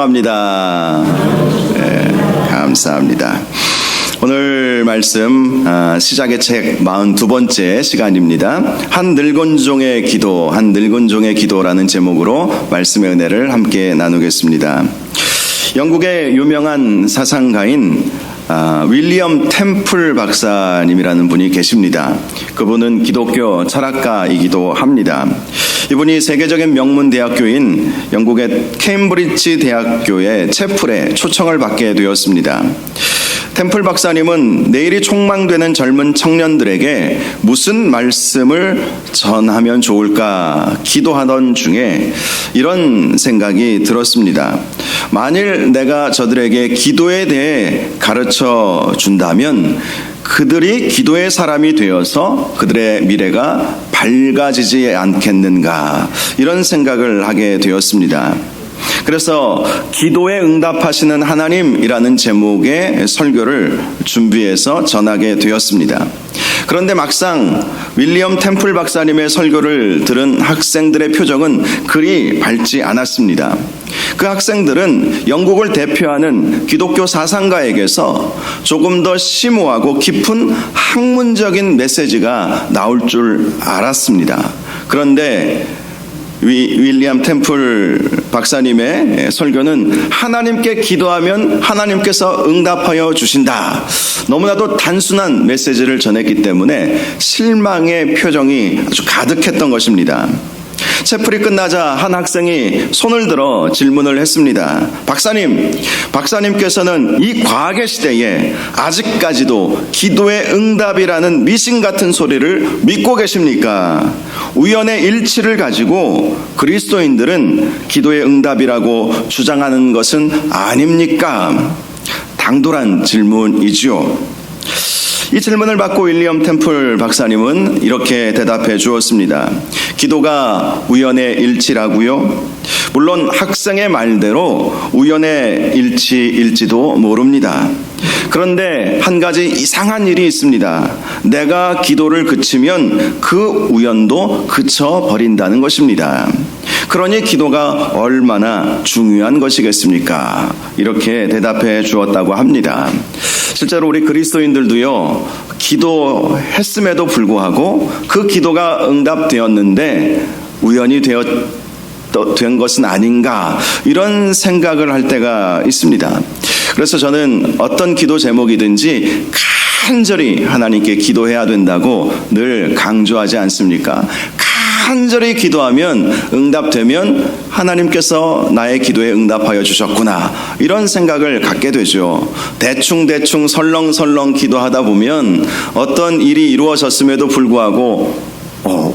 합니다. 네, 감사합니다. 오늘 말씀 시작의 책 42번째 시간입니다. 한 늙은 종의 기도, 한 늙은 종의 기도라는 제목으로 말씀의 은혜를 함께 나누겠습니다. 영국의 유명한 사상가인 윌리엄 템플 박사님이라는 분이 계십니다. 그분은 기독교 철학가이기도 합니다. 이분이 세계적인 명문 대학교인 영국의 케임브리지 대학교의 채플에 초청을 받게 되었습니다. 템플 박사님은 내일이 촉망되는 젊은 청년들에게 무슨 말씀을 전하면 좋을까 기도하던 중에 이런 생각이 들었습니다. 만일 내가 저들에게 기도에 대해 가르쳐 준다면 그들이 기도의 사람이 되어서 그들의 미래가 밝아지지 않겠는가, 이런 생각을 하게 되었습니다. 그래서 기도에 응답하시는 하나님이라는 제목의 설교를 준비해서 전하게 되었습니다. 그런데 막상 윌리엄 템플 박사님의 설교를 들은 학생들의 표정은 그리 밝지 않았습니다. 그 학생들은 영국을 대표하는 기독교 사상가에게서 조금 더 심오하고 깊은 학문적인 메시지가 나올 줄 알았습니다. 그런데 윌리엄 템플 박사님의 설교는 하나님께 기도하면 하나님께서 응답하여 주신다, 너무나도 단순한 메시지를 전했기 때문에 실망의 표정이 아주 가득했던 것입니다. 채플이 끝나자 한 학생이 손을 들어 질문을 했습니다. 박사님께서는 이 과학의 시대에 아직까지도 기도의 응답이라는 미신 같은 소리를 믿고 계십니까? 우연의 일치를 가지고 그리스도인들은 기도의 응답이라고 주장하는 것은 아닙니까? 당돌한 질문이지요. 이 질문을 받고 윌리엄 템플 박사님은 이렇게 대답해 주었습니다. 기도가 우연의 일치라고요? 물론 학생의 말대로 우연의 일치일지도 모릅니다. 그런데 한 가지 이상한 일이 있습니다. 내가 기도를 그치면 그 우연도 그쳐버린다는 것입니다. 그러니 기도가 얼마나 중요한 것이겠습니까? 이렇게 대답해 주었다고 합니다. 실제로 우리 그리스도인들도요, 기도했음에도 불구하고 그 기도가 응답되었는데 우연이 된 것은 아닌가, 이런 생각을 할 때가 있습니다. 그래서 저는 어떤 기도 제목이든지 간절히 하나님께 기도해야 된다고 늘 강조하지 않습니까? 간절히 기도하면 응답되면 하나님께서 나의 기도에 응답하여 주셨구나, 이런 생각을 갖게 되죠. 대충 설렁설렁 기도하다 보면 어떤 일이 이루어졌음에도 불구하고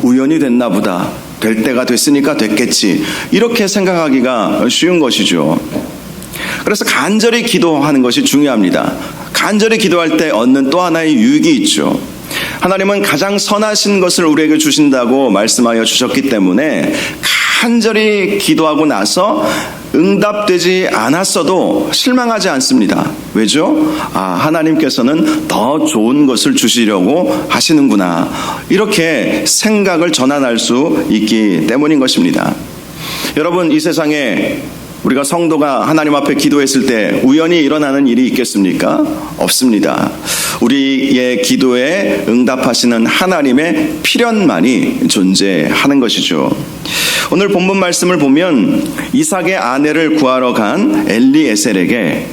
우연이 됐나 보다, 될 때가 됐으니까 됐겠지, 이렇게 생각하기가 쉬운 것이죠. 그래서 간절히 기도하는 것이 중요합니다. 간절히 기도할 때 얻는 또 하나의 유익이 있죠. 하나님은 가장 선하신 것을 우리에게 주신다고 말씀하여 주셨기 때문에 간절히 기도하고 나서 응답되지 않았어도 실망하지 않습니다. 왜죠? 하나님께서는 더 좋은 것을 주시려고 하시는구나, 이렇게 생각을 전환할 수 있기 때문인 것입니다. 여러분, 이 세상에 우리가 성도가 하나님 앞에 기도했을 때 우연히 일어나는 일이 있겠습니까? 없습니다. 우리의 기도에 응답하시는 하나님의 필연만이 존재하는 것이죠. 오늘 본문 말씀을 보면 이삭의 아내를 구하러 간 엘리에셀에게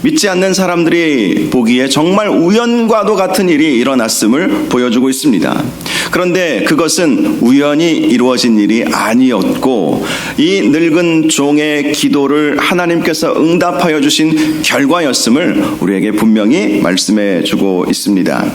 믿지 않는 사람들이 보기에 정말 우연과도 같은 일이 일어났음을 보여주고 있습니다. 그런데 그것은 우연히 이루어진 일이 아니었고 이 늙은 종의 기도를 하나님께서 응답하여 주신 결과였음을 우리에게 분명히 말씀해 주고 있습니다.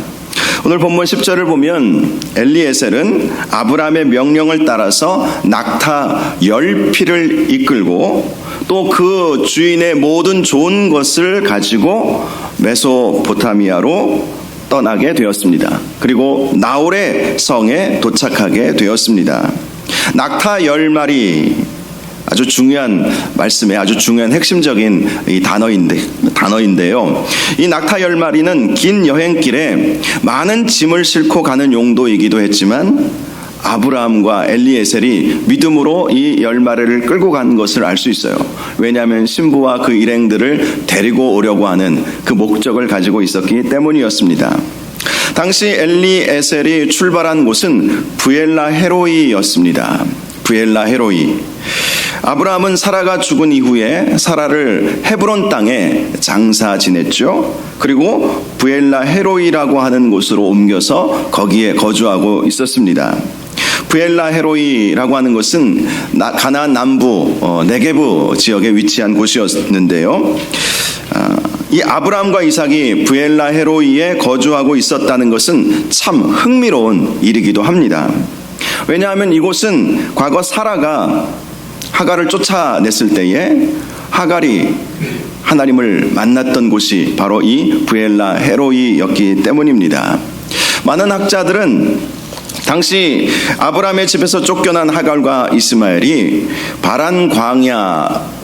오늘 본문 10절을 보면 엘리에셀은 아브라함의 명령을 따라서 낙타 10匹를 이끌고 또 그 주인의 모든 좋은 것을 가지고 메소포타미아로 떠나게 되었습니다. 그리고 나홀의 성에 도착하게 되었습니다. 낙타 10마리, 아주 중요한 말씀에 아주 중요한 핵심적인 이 단어인데요. 이 낙타 10마리는 긴 여행길에 많은 짐을 싣고 가는 용도이기도 했지만 아브라함과 엘리에셀이 믿음으로 이 10마리를 끌고 간 것을 알 수 있어요. 왜냐하면 신부와 그 일행들을 데리고 오려고 하는 그 목적을 가지고 있었기 때문이었습니다. 당시 엘리에셀이 출발한 곳은 부엘라 헤로이였습니다. 부엘라 헤로이. 아브라함은 사라가 죽은 이후에 사라를 헤브론 땅에 장사 지냈죠. 그리고 부엘라 헤로이라고 하는 곳으로 옮겨서 거기에 거주하고 있었습니다. 부엘라 헤로이라고 하는 것은 가나안 남부 네게브 지역에 위치한 곳이었는데요. 이 아브라함과 이삭이 부엘라 헤로이에 거주하고 있었다는 것은 참 흥미로운 일이기도 합니다. 왜냐하면 이곳은 과거 사라가 하갈을 쫓아냈을 때에 하갈이 하나님을 만났던 곳이 바로 이 부엘라 헤로이였기 때문입니다. 많은 학자들은 당시 아브라함의 집에서 쫓겨난 하갈과 이스마엘이 바란 광야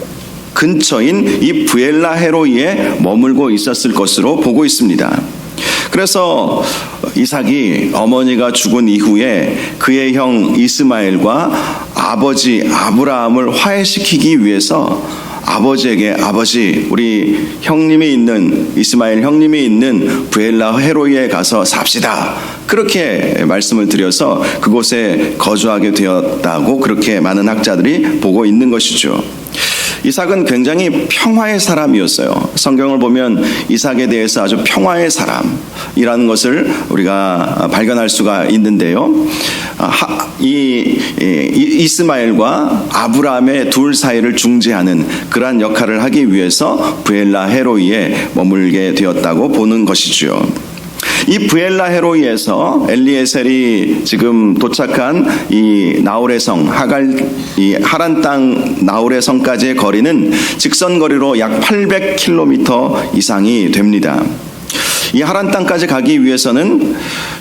근처인 이 부엘라 헤로이에 머물고 있었을 것으로 보고 있습니다. 그래서 이삭이 어머니가 죽은 이후에 그의 형 이스마엘과 아버지 아브라함을 화해시키기 위해서 아버지에게 아버지 우리 형님이 있는 이스마엘 형님이 있는 부엘라 헤로이에 가서 삽시다 그렇게 말씀을 드려서 그곳에 거주하게 되었다고 그렇게 많은 학자들이 보고 있는 것이죠. 이삭은 굉장히 평화의 사람이었어요. 성경을 보면 이삭에 대해서 아주 평화의 사람이라는 것을 우리가 발견할 수가 있는데요. 이스마엘과 아브라함의 둘 사이를 중재하는 그러한 역할을 하기 위해서 부엘라 헤로이에 머물게 되었다고 보는 것이죠. 이 부엘라 헤로이에서 엘리에셀이 지금 도착한 이 나홀의 성 이 하란 땅 나홀의 성까지의 거리는 직선 거리로 약 800km 이상이 됩니다. 이 하란 땅까지 가기 위해서는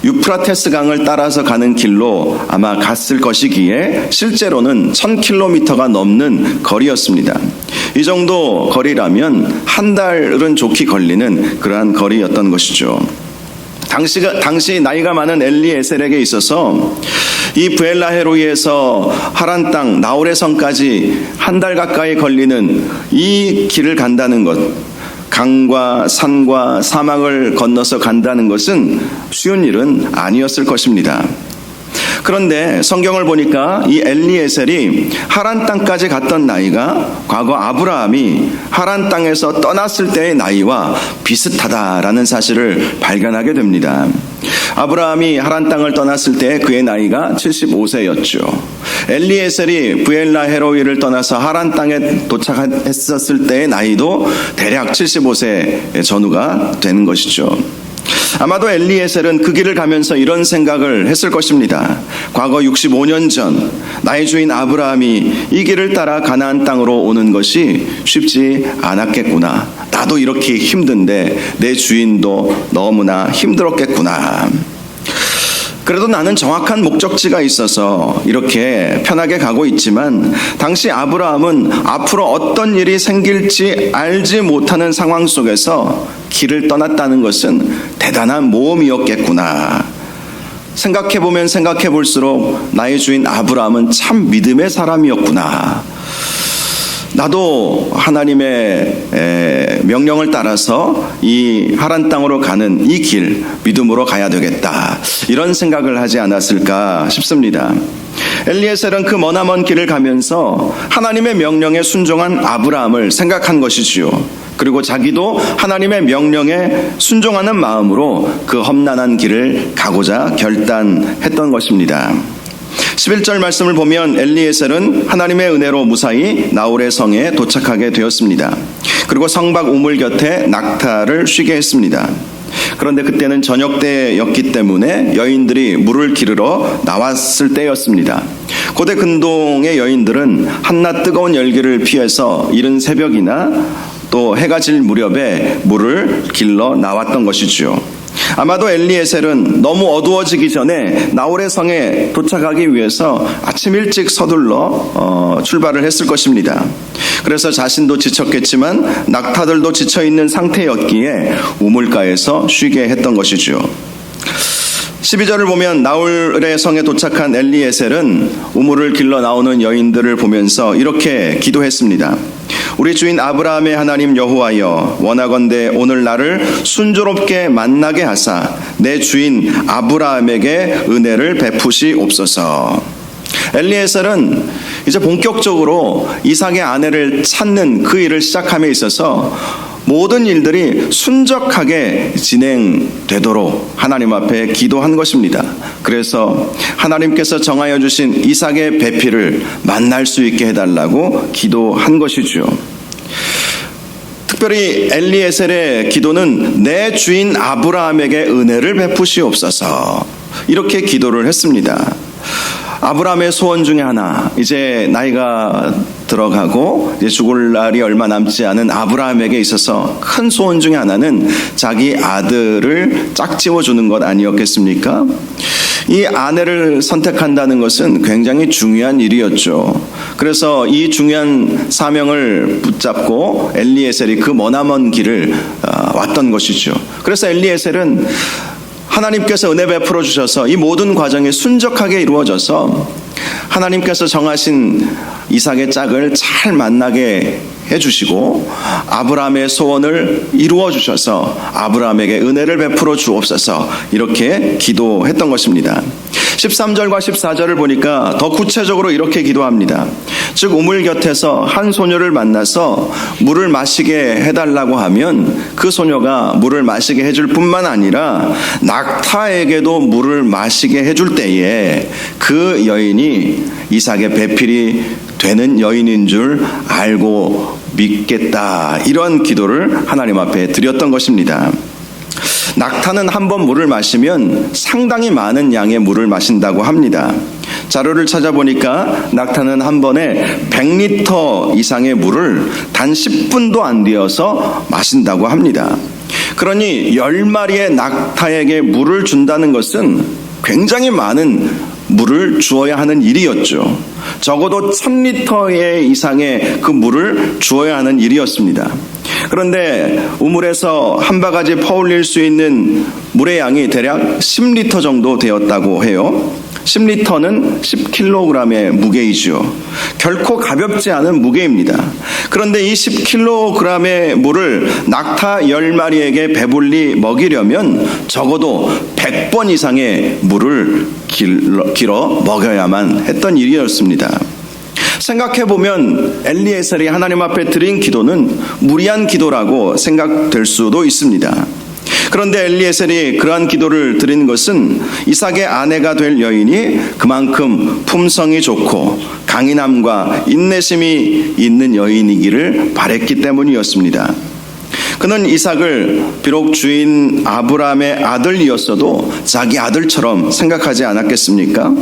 유프라테스 강을 따라서 가는 길로 아마 갔을 것이기에 실제로는 1000km가 넘는 거리였습니다. 이 정도 거리라면 한 달은 좋게 걸리는 그러한 거리였던 것이죠. 당시 나이가 많은 엘리에셀에게 있어서 이 부엘라 헤로이에서 하란 땅 나홀의 성까지 한 달 가까이 걸리는 이 길을 간다는 것, 강과 산과 사막을 건너서 간다는 것은 쉬운 일은 아니었을 것입니다. 그런데 성경을 보니까 이 엘리에셀이 하란 땅까지 갔던 나이가 과거 아브라함이 하란 땅에서 떠났을 때의 나이와 비슷하다라는 사실을 발견하게 됩니다. 아브라함이 하란 땅을 떠났을 때 그의 나이가 75세였죠. 엘리에셀이 부엘라 헤로이를 떠나서 하란 땅에 도착했었을 때의 나이도 대략 75세 전후가 되는 것이죠. 아마도 엘리에셀은 그 길을 가면서 이런 생각을 했을 것입니다. 과거 65년 전 나의 주인 아브라함이 이 길을 따라 가나안 땅으로 오는 것이 쉽지 않았겠구나. 나도 이렇게 힘든데 내 주인도 너무나 힘들었겠구나. 그래도 나는 정확한 목적지가 있어서 이렇게 편하게 가고 있지만 당시 아브라함은 앞으로 어떤 일이 생길지 알지 못하는 상황 속에서 길을 떠났다는 것은 대단한 모험이었겠구나. 생각해보면 생각해볼수록 나의 주인 아브라함은 참 믿음의 사람이었구나. 나도 하나님의 명령을 따라서 이 하란 땅으로 가는 이 길 믿음으로 가야 되겠다. 이런 생각을 하지 않았을까 싶습니다. 엘리에셀은 그 머나먼 길을 가면서 하나님의 명령에 순종한 아브라함을 생각한 것이지요. 그리고 자기도 하나님의 명령에 순종하는 마음으로 그 험난한 길을 가고자 결단했던 것입니다. 11절 말씀을 보면 엘리에셀은 하나님의 은혜로 무사히 나홀의 성에 도착하게 되었습니다. 그리고 성박 우물 곁에 낙타를 쉬게 했습니다. 그런데 그때는 저녁 때였기 때문에 여인들이 물을 기르러 나왔을 때였습니다. 고대 근동의 여인들은 한낮 뜨거운 열기를 피해서 이른 새벽이나 또 해가 질 무렵에 물을 길러 나왔던 것이죠. 아마도 엘리에셀은 너무 어두워지기 전에 나홀의 성에 도착하기 위해서 아침 일찍 서둘러 출발을 했을 것입니다. 그래서 자신도 지쳤겠지만 낙타들도 지쳐있는 상태였기에 우물가에서 쉬게 했던 것이죠. 12절을 보면 나홀의 성에 도착한 엘리에셀은 우물을 길러 나오는 여인들을 보면서 이렇게 기도했습니다. 우리 주인 아브라함의 하나님 여호와여, 원하건대 오늘 나를 순조롭게 만나게 하사 내 주인 아브라함에게 은혜를 베푸시옵소서. 엘리에셀은 이제 본격적으로 이삭의 아내를 찾는 그 일을 시작함에 있어서 모든 일들이 순적하게 진행되도록 하나님 앞에 기도한 것입니다. 그래서 하나님께서 정하여 주신 이삭의 배필을 만날 수 있게 해달라고 기도한 것이죠. 특별히 엘리에셀의 기도는 내 주인 아브라함에게 은혜를 베푸시옵소서, 이렇게 기도를 했습니다. 아브라함의 소원 중에 하나, 이제 나이가 들어가고 이제 죽을 날이 얼마 남지 않은 아브라함에게 있어서 큰 소원 중에 하나는 자기 아들을 짝지어주는 것 아니었겠습니까? 이 아내를 선택한다는 것은 굉장히 중요한 일이었죠. 그래서 이 중요한 사명을 붙잡고 엘리에셀이 그 머나먼 길을 왔던 것이죠. 그래서 엘리에셀은 하나님께서 은혜 베풀어 주셔서 이 모든 과정이 순적하게 이루어져서 하나님께서 정하신 이삭의 짝을 잘 만나게 해주시고 아브라함의 소원을 이루어 주셔서 아브라함에게 은혜를 베풀어 주옵소서, 이렇게 기도했던 것입니다. 13절과 14절을 보니까 더 구체적으로 이렇게 기도합니다. 즉 우물 곁에서 한 소녀를 만나서 물을 마시게 해달라고 하면 그 소녀가 물을 마시게 해줄 뿐만 아니라 낙타에게도 물을 마시게 해줄 때에 그 여인이 이삭의 배필이 되는 여인인 줄 알고 믿겠다, 이런 기도를 하나님 앞에 드렸던 것입니다. 낙타는 한 번 물을 마시면 상당히 많은 양의 물을 마신다고 합니다. 자료를 찾아보니까 낙타는 한 번에 100리터 이상의 물을 단 10분도 안 되어서 마신다고 합니다. 그러니 10마리의 낙타에게 물을 준다는 것은 굉장히 많은 물을 주어야 하는 일이었죠. 적어도 1000리터 이상의 그 물을 주어야 하는 일이었습니다. 그런데 우물에서 한 바가지 퍼올릴 수 있는 물의 양이 대략 10리터 정도 되었다고 해요. 10리터는 10kg의 무게이죠. 결코 가볍지 않은 무게입니다. 그런데 이 10kg의 물을 낙타 10마리에게 배불리 먹이려면 적어도 100번 이상의 물을 길어 먹여야만 했던 일이었습니다. 생각해보면 엘리에셀이 하나님 앞에 드린 기도는 무리한 기도라고 생각될 수도 있습니다. 그런데 엘리에셀이 그러한 기도를 드린 것은 이삭의 아내가 될 여인이 그만큼 품성이 좋고 강인함과 인내심이 있는 여인이기를 바랬기 때문이었습니다. 그는 이삭을 비록 주인 아브라함의 아들이었어도 자기 아들처럼 생각하지 않았겠습니까?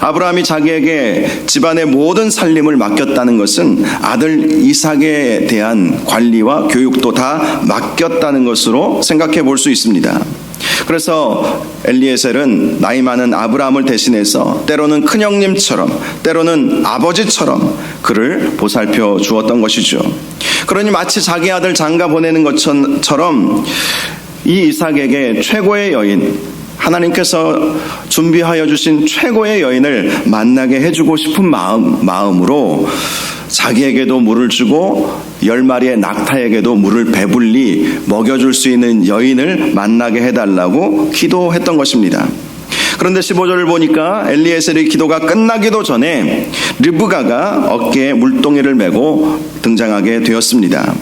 아브라함이 자기에게 집안의 모든 살림을 맡겼다는 것은 아들 이삭에 대한 관리와 교육도 다 맡겼다는 것으로 생각해 볼 수 있습니다. 그래서 엘리에셀은 나이 많은 아브라함을 대신해서 때로는 큰형님처럼 때로는 아버지처럼 그를 보살펴 주었던 것이죠. 그러니 마치 자기 아들 장가 보내는 것처럼 이 이삭에게 최고의 여인, 하나님께서 준비하여 주신 최고의 여인을 만나게 해주고 싶은 마음으로 자기에게도 물을 주고 10마리의 낙타에게도 물을 배불리 먹여줄 수 있는 여인을 만나게 해달라고 기도했던 것입니다. 그런데 15절을 보니까 엘리에셀의 기도가 끝나기도 전에 르브가가 어깨에 물동이를 메고 등장하게 되었습니다.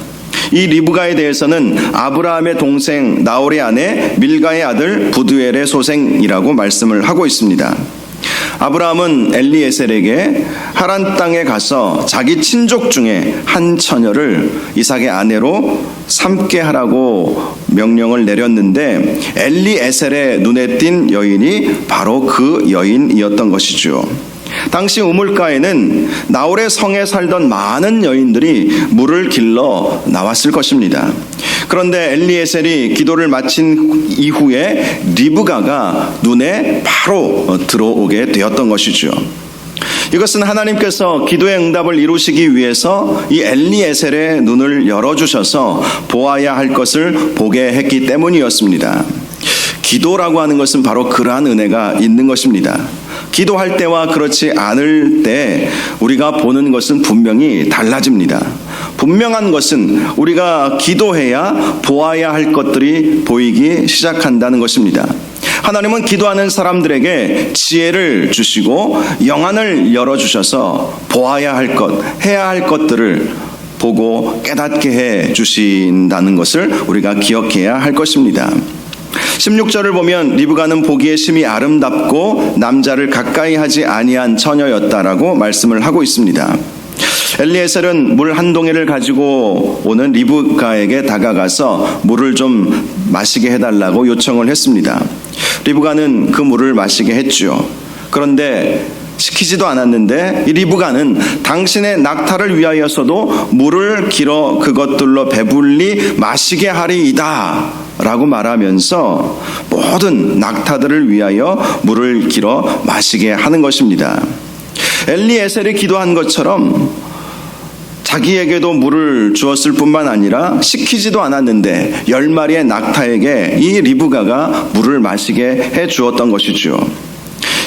이 리브가에 대해서는 아브라함의 동생 나홀의 아내 밀가의 아들 부두엘의 소생이라고 말씀을 하고 있습니다. 아브라함은 엘리에셀에게 하란 땅에 가서 자기 친족 중에 한 처녀를 이삭의 아내로 삼게 하라고 명령을 내렸는데 엘리에셀의 눈에 띈 여인이 바로 그 여인이었던 것이죠. 당시 우물가에는 나홀의 성에 살던 많은 여인들이 물을 길러 나왔을 것입니다. 그런데 엘리에셀이 기도를 마친 이후에 리브가가 눈에 바로 들어오게 되었던 것이죠. 이것은 하나님께서 기도의 응답을 이루시기 위해서 이 엘리에셀의 눈을 열어주셔서 보아야 할 것을 보게 했기 때문이었습니다. 기도라고 하는 것은 바로 그러한 은혜가 있는 것입니다. 기도할 때와 그렇지 않을 때 우리가 보는 것은 분명히 달라집니다. 분명한 것은 우리가 기도해야 보아야 할 것들이 보이기 시작한다는 것입니다. 하나님은 기도하는 사람들에게 지혜를 주시고 영안을 열어주셔서 보아야 할 것, 해야 할 것들을 보고 깨닫게 해 주신다는 것을 우리가 기억해야 할 것입니다. 16절을 보면 리브가는 보기에 심히 아름답고 남자를 가까이 하지 아니한 처녀였다라고 말씀을 하고 있습니다. 엘리에셀은 물 한 동이를 가지고 오는 리브가에게 다가가서 물을 좀 마시게 해달라고 요청을 했습니다. 리브가는 그 물을 마시게 했죠. 그런데 시키지도 않았는데 이 리브가는 당신의 낙타를 위하여서도 물을 길어 그것들로 배불리 마시게 하리이다 라고 말하면서 모든 낙타들을 위하여 물을 길어 마시게 하는 것입니다. 엘리에셀이 기도한 것처럼 자기에게도 물을 주었을 뿐만 아니라 시키지도 않았는데 10마리의 낙타에게 이 리브가가 물을 마시게 해 주었던 것이죠.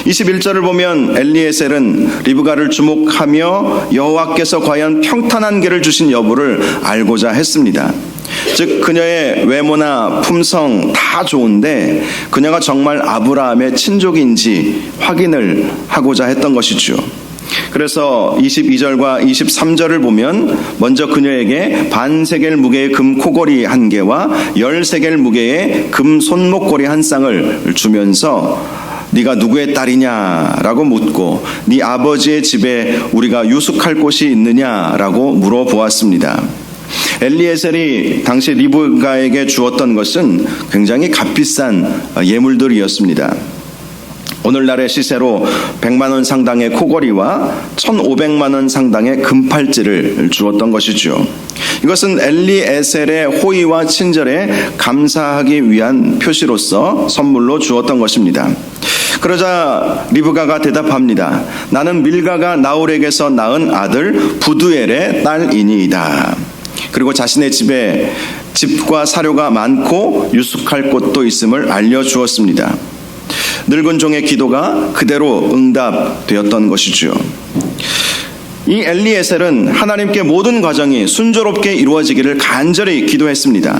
21절을 보면 엘리에셀은 리브가를 주목하며 여호와께서 과연 평탄한 길을 주신 여부를 알고자 했습니다. 즉 그녀의 외모나 품성 다 좋은데 그녀가 정말 아브라함의 친족인지 확인을 하고자 했던 것이죠. 그래서 22절과 23절을 보면 먼저 그녀에게 반세겔 무게의 금 코걸이 1개와 10세겔 무게의 금 손목걸이 1쌍을 주면서 네가 누구의 딸이냐라고 묻고 네 아버지의 집에 우리가 유숙할 곳이 있느냐라고 물어보았습니다. 엘리에셀이 당시 리브가에게 주었던 것은 굉장히 값비싼 예물들이었습니다. 오늘날의 시세로 100만 원 상당의 코걸이와 1,500만 원 상당의 금팔찌를 주었던 것이죠. 이것은 엘리에셀의 호의와 친절에 감사하기 위한 표시로서 선물로 주었던 것입니다. 그러자 리브가가 대답합니다. 나는 밀가가 나홀에게서 낳은 아들 부두엘의 딸이니이다. 그리고 자신의 집에 집과 사료가 많고 유숙할 곳도 있음을 알려주었습니다. 늙은 종의 기도가 그대로 응답되었던 것이죠. 이 엘리에셀은 하나님께 모든 과정이 순조롭게 이루어지기를 간절히 기도했습니다.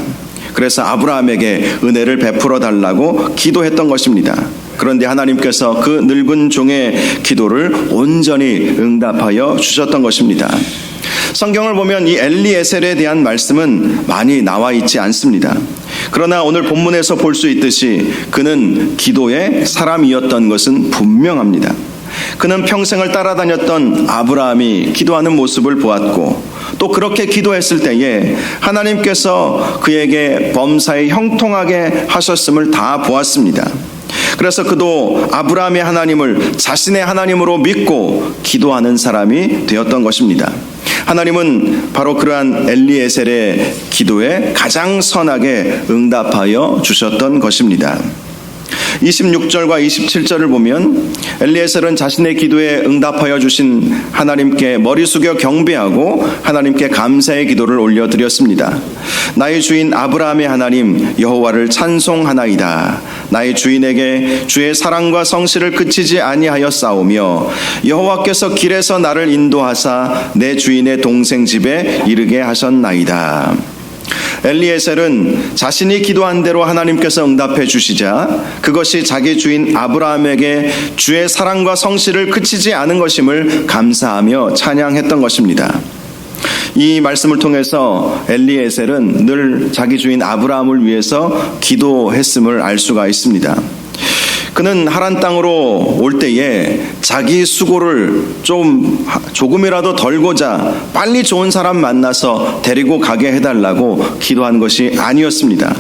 그래서 아브라함에게 은혜를 베풀어 달라고 기도했던 것입니다. 그런데 하나님께서 그 늙은 종의 기도를 온전히 응답하여 주셨던 것입니다. 성경을 보면 이 엘리에셀에 대한 말씀은 많이 나와 있지 않습니다. 그러나 오늘 본문에서 볼 수 있듯이 그는 기도의 사람이었던 것은 분명합니다. 그는 평생을 따라다녔던 아브라함이 기도하는 모습을 보았고 또 그렇게 기도했을 때에 하나님께서 그에게 범사에 형통하게 하셨음을 다 보았습니다. 그래서 그도 아브라함의 하나님을 자신의 하나님으로 믿고 기도하는 사람이 되었던 것입니다. 하나님은 바로 그러한 엘리에셀의 기도에 가장 선하게 응답하여 주셨던 것입니다. 26절과 27절을 보면 엘리에셀은 자신의 기도에 응답하여 주신 하나님께 머리 숙여 경배하고 하나님께 감사의 기도를 올려드렸습니다. 나의 주인 아브라함의 하나님 여호와를 찬송하나이다. 나의 주인에게 주의 사랑과 성실을 그치지 아니하였사오며 여호와께서 길에서 나를 인도하사 내 주인의 동생 집에 이르게 하셨나이다. 엘리에셀은 자신이 기도한 대로 하나님께서 응답해 주시자 그것이 자기 주인 아브라함에게 주의 사랑과 성실을 그치지 않은 것임을 감사하며 찬양했던 것입니다. 이 말씀을 통해서 엘리에셀은 늘 자기 주인 아브라함을 위해서 기도했음을 알 수가 있습니다. 그는 하란 땅으로 올 때에 자기 수고를 조금이라도 덜고자 빨리 좋은 사람 만나서 데리고 가게 해달라고 기도한 것이 아니었습니다.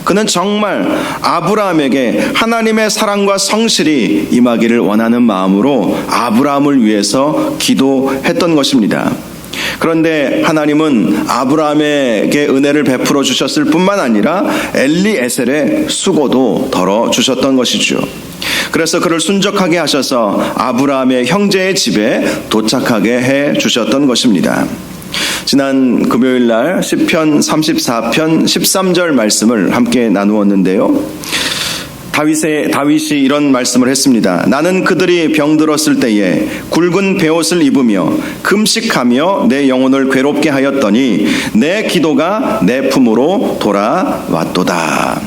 그는 정말 아브라함에게 하나님의 사랑과 성실이 임하기를 원하는 마음으로 아브라함을 위해서 기도했던 것입니다. 그런데 하나님은 아브라함에게 은혜를 베풀어 주셨을 뿐만 아니라 엘리에셀의 수고도 덜어 주셨던 것이죠. 그래서 그를 순적하게 하셔서 아브라함의 형제의 집에 도착하게 해 주셨던 것입니다. 지난 금요일날 시편 34편 13절 말씀을 함께 나누었는데요. 다윗이 이런 말씀을 했습니다. 나는 그들이 병들었을 때에 굵은 베옷을 입으며 금식하며 내 영혼을 괴롭게 하였더니 내 기도가 내 품으로 돌아왔도다.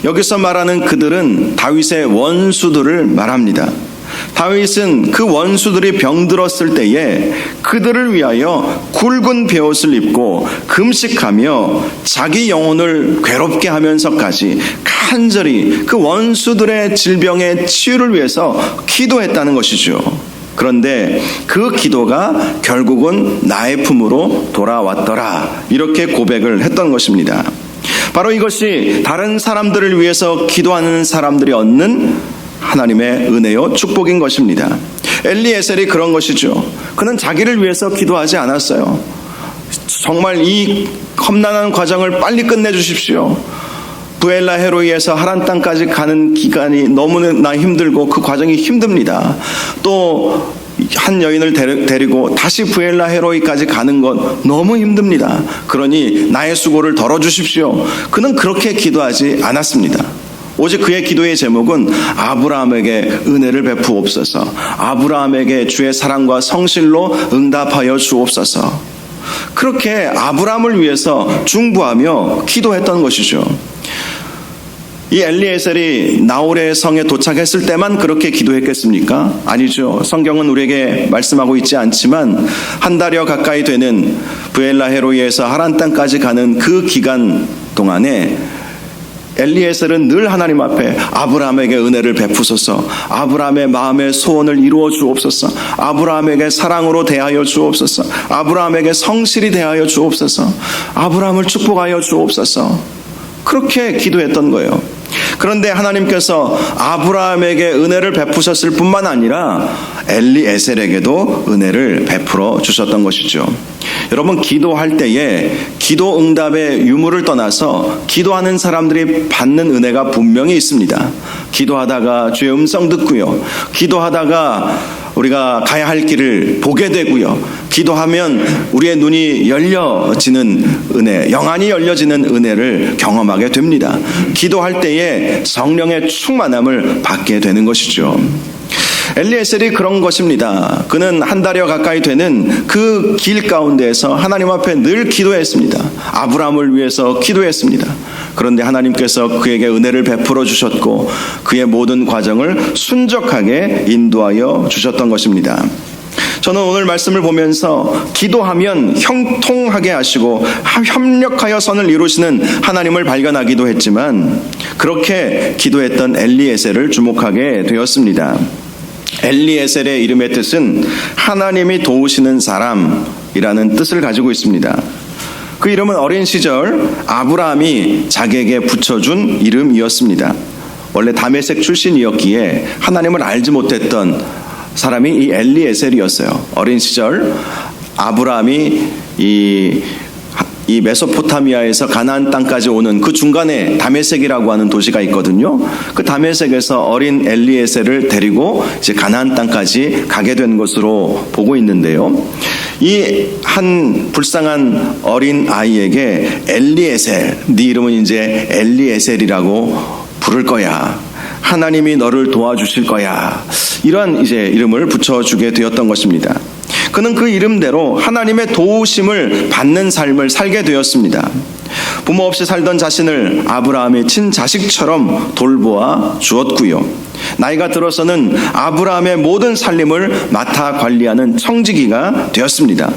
여기서 말하는 그들은 다윗의 원수들을 말합니다. 다윗은 그 원수들이 병들었을 때에 그들을 위하여 굵은 베옷을 입고 금식하며 자기 영혼을 괴롭게 하면서까지 간절히 그 원수들의 질병의 치유를 위해서 기도했다는 것이죠. 그런데 그 기도가 결국은 나의 품으로 돌아왔더라, 이렇게 고백을 했던 것입니다. 바로 이것이 다른 사람들을 위해서 기도하는 사람들이 얻는 하나님의 은혜요 축복인 것입니다. 엘리에셀이 그런 것이죠. 그는 자기를 위해서 기도하지 않았어요. 정말 이 험난한 과정을 빨리 끝내주십시오. 부엘라 헤로이에서 하란 땅까지 가는 기간이 너무나 힘들고 그 과정이 힘듭니다. 또 한 여인을 데리고 다시 부엘라 헤로이까지 가는 건 너무 힘듭니다. 그러니 나의 수고를 덜어주십시오. 그는 그렇게 기도하지 않았습니다. 오직 그의 기도의 제목은 아브라함에게 은혜를 베푸옵소서, 아브라함에게 주의 사랑과 성실로 응답하여 주옵소서, 그렇게 아브라함을 위해서 중보하며 기도했던 것이죠. 이 엘리에셀이 나홀의 성에 도착했을 때만 그렇게 기도했겠습니까? 아니죠. 성경은 우리에게 말씀하고 있지 않지만 한 달여 가까이 되는 부엘라 헤로이에서 하란 땅까지 가는 그 기간 동안에 엘리에셀은 늘 하나님 앞에 아브라함에게 은혜를 베푸소서, 아브라함의 마음의 소원을 이루어 주옵소서, 아브라함에게 사랑으로 대하여 주옵소서, 아브라함에게 성실히 대하여 주옵소서, 아브라함을 축복하여 주옵소서, 그렇게 기도했던 거예요. 그런데 하나님께서 아브라함에게 은혜를 베푸셨을 뿐만 아니라 엘리에셀에게도 은혜를 베풀어 주셨던 것이죠. 여러분, 기도할 때에 기도 응답의 유무를 떠나서 기도하는 사람들이 받는 은혜가 분명히 있습니다. 기도하다가 주의 음성 듣고요, 기도하다가 우리가 가야 할 길을 보게 되고요, 기도하면 우리의 눈이 열려지는 은혜, 영안이 열려지는 은혜를 경험하게 됩니다. 기도할 때에 성령의 충만함을 받게 되는 것이죠. 엘리에셀이 그런 것입니다. 그는 한 달여 가까이 되는 그 길 가운데에서 하나님 앞에 늘 기도했습니다. 아브라함을 위해서 기도했습니다. 그런데 하나님께서 그에게 은혜를 베풀어 주셨고 그의 모든 과정을 순적하게 인도하여 주셨던 것입니다. 저는 오늘 말씀을 보면서 기도하면 형통하게 하시고 협력하여 선을 이루시는 하나님을 발견하기도 했지만 그렇게 기도했던 엘리에셀을 주목하게 되었습니다. 엘리에셀의 이름의 뜻은 하나님이 도우시는 사람이라는 뜻을 가지고 있습니다. 그 이름은 어린 시절 아브라함이 자기에게 붙여준 이름이었습니다. 원래 다메섹 출신이었기에 하나님을 알지 못했던 사람이 이 엘리에셀이었어요. 어린 시절 아브라함이 이 메소포타미아에서 가나안 땅까지 오는 그 중간에 다메섹이라고 하는 도시가 있거든요. 그 다메섹에서 어린 엘리에셀을 데리고 이제 가나안 땅까지 가게 된 것으로 보고 있는데요. 이 한 불쌍한 어린 아이에게 엘리에셀, 네 이름은 이제 엘리에셀이라고 부를 거야, 하나님이 너를 도와주실 거야, 이러한 이제 이름을 붙여주게 되었던 것입니다. 그는 그 이름대로 하나님의 도우심을 받는 삶을 살게 되었습니다. 부모 없이 살던 자신을 아브라함의 친자식처럼 돌보아 주었고요, 나이가 들어서는 아브라함의 모든 살림을 맡아 관리하는 청지기가 되었습니다.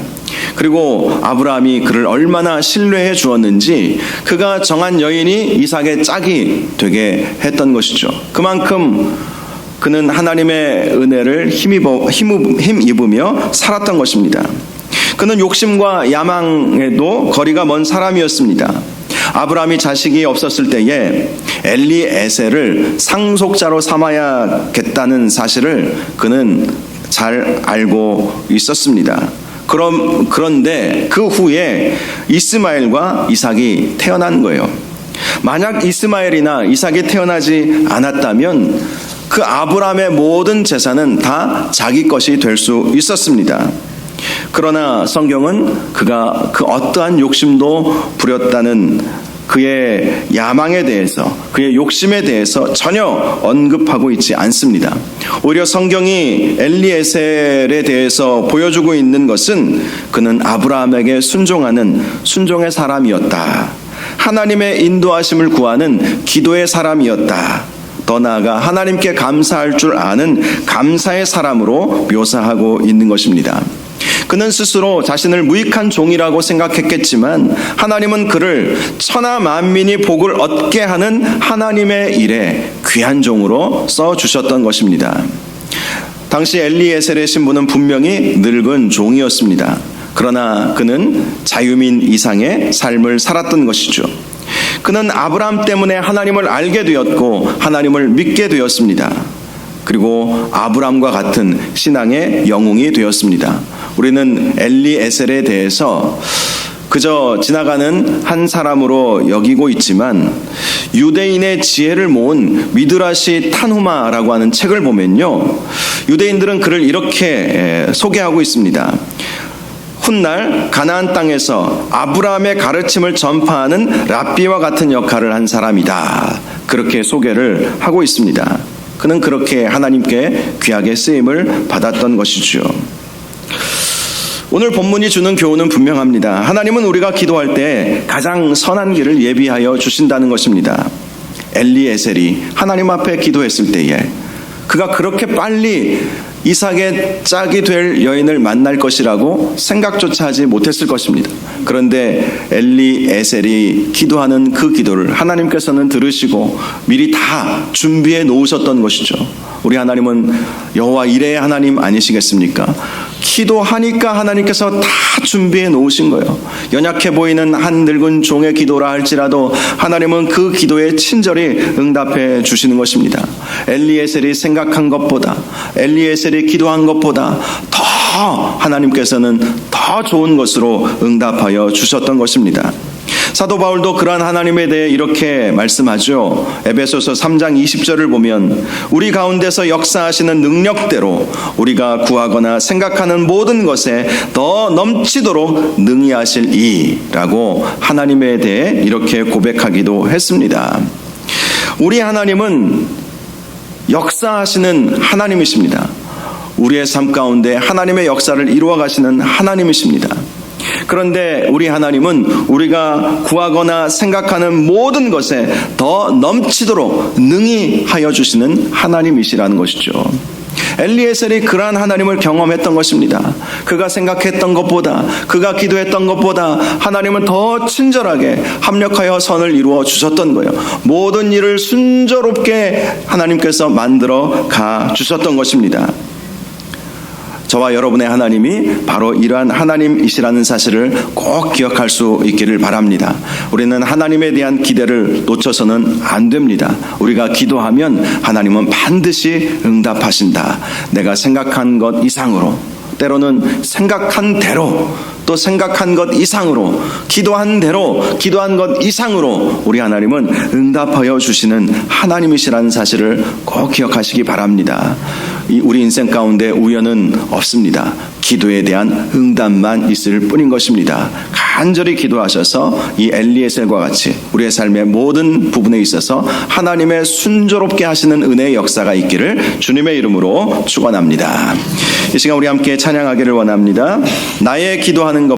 그리고 아브라함이 그를 얼마나 신뢰해 주었는지 그가 정한 여인이 이삭의 짝이 되게 했던 것이죠. 그만큼 그는 하나님의 은혜를 힘입으며 살았던 것입니다. 그는 욕심과 야망에도 거리가 먼 사람이었습니다. 아브라함이 자식이 없었을 때에 엘리에셀을 상속자로 삼아야겠다는 사실을 그는 잘 알고 있었습니다. 그런데 그 후에 이스마엘과 이삭이 태어난 거예요. 만약 이스마엘이나 이삭이 태어나지 않았다면 그 아브라함의 모든 재산은 다 자기 것이 될 수 있었습니다. 그러나 성경은 그가 그 어떠한 욕심도 부렸다는 그의 야망에 대해서, 그의 욕심에 대해서 전혀 언급하고 있지 않습니다. 오히려 성경이 엘리에셀에 대해서 보여주고 있는 것은 그는 아브라함에게 순종하는 순종의 사람이었다. 하나님의 인도하심을 구하는 기도의 사람이었다. 더 나아가 하나님께 감사할 줄 아는 감사의 사람으로 묘사하고 있는 것입니다. 그는 스스로 자신을 무익한 종이라고 생각했겠지만 하나님은 그를 천하 만민이 복을 얻게 하는 하나님의 일에 귀한 종으로 써주셨던 것입니다. 당시 엘리에셀의 신분은 분명히 늙은 종이었습니다. 그러나 그는 자유민 이상의 삶을 살았던 것이죠. 그는 아브라함 때문에 하나님을 알게 되었고 하나님을 믿게 되었습니다. 그리고 아브라함과 같은 신앙의 영웅이 되었습니다. 우리는 엘리에셀에 대해서 그저 지나가는 한 사람으로 여기고 있지만 유대인의 지혜를 모은 미드라시 탄후마라고 하는 책을 보면요, 유대인들은 그를 이렇게 소개하고 있습니다. 훗날 가나안 땅에서 아브라함의 가르침을 전파하는 랍비와 같은 역할을 한 사람이다. 그렇게 소개를 하고 있습니다. 그는 그렇게 하나님께 귀하게 쓰임을 받았던 것이죠. 오늘 본문이 주는 교훈은 분명합니다. 하나님은 우리가 기도할 때 가장 선한 길을 예비하여 주신다는 것입니다. 엘리에셀이 하나님 앞에 기도했을 때에 그가 그렇게 빨리 이삭의 짝이 될 여인을 만날 것이라고 생각조차 하지 못했을 것입니다. 그런데 엘리에셀이 기도하는 그 기도를 하나님께서는 들으시고 미리 다 준비해 놓으셨던 것이죠. 우리 하나님은 여호와 이레의 하나님 아니시겠습니까? 기도하니까 하나님께서 다 준비해 놓으신 거예요. 연약해 보이는 한 늙은 종의 기도라 할지라도 하나님은 그 기도에 친절히 응답해 주시는 것입니다. 엘리에셀이 생각한 것보다, 엘리에셀이 기도한 것보다 더 하나님께서는 더 좋은 것으로 응답하여 주셨던 것입니다. 사도 바울도 그러한 하나님에 대해 이렇게 말씀하죠. 에베소서 3장 20절을 보면 우리 가운데서 역사하시는 능력대로 우리가 구하거나 생각하는 모든 것에 더 넘치도록 능히 하실 이라고 하나님에 대해 이렇게 고백하기도 했습니다. 우리 하나님은 역사하시는 하나님이십니다. 우리의 삶 가운데 하나님의 역사를 이루어 가시는 하나님이십니다. 그런데 우리 하나님은 우리가 구하거나 생각하는 모든 것에 더 넘치도록 능히 하여 주시는 하나님이시라는 것이죠. 엘리에셀이 그러한 하나님을 경험했던 것입니다. 그가 생각했던 것보다, 그가 기도했던 것보다 하나님은 더 친절하게 합력하여 선을 이루어 주셨던 거예요. 모든 일을 순조롭게 하나님께서 만들어 가 주셨던 것입니다. 저와 여러분의 하나님이 바로 이러한 하나님이시라는 사실을 꼭 기억할 수 있기를 바랍니다. 우리는 하나님에 대한 기대를 놓쳐서는 안 됩니다. 우리가 기도하면 하나님은 반드시 응답하신다. 내가 생각한 것 이상으로, 때로는 생각한 대로, 또 생각한 것 이상으로, 기도한 대로, 기도한 것 이상으로 우리 하나님은 응답하여 주시는 하나님이시라는 사실을 꼭 기억하시기 바랍니다. 우리 인생 가운데 우연은 없습니다. 기도에 대한 응답만 있을 뿐인 것입니다. 간절히 기도하셔서 이 엘리에셀과 같이 우리의 삶의 모든 부분에 있어서 하나님의 순조롭게 하시는 은혜의 역사가 있기를 주님의 이름으로 축원합니다. 이 시간 우리 함께 찬양하기를 원합니다. 나의 기도하는 것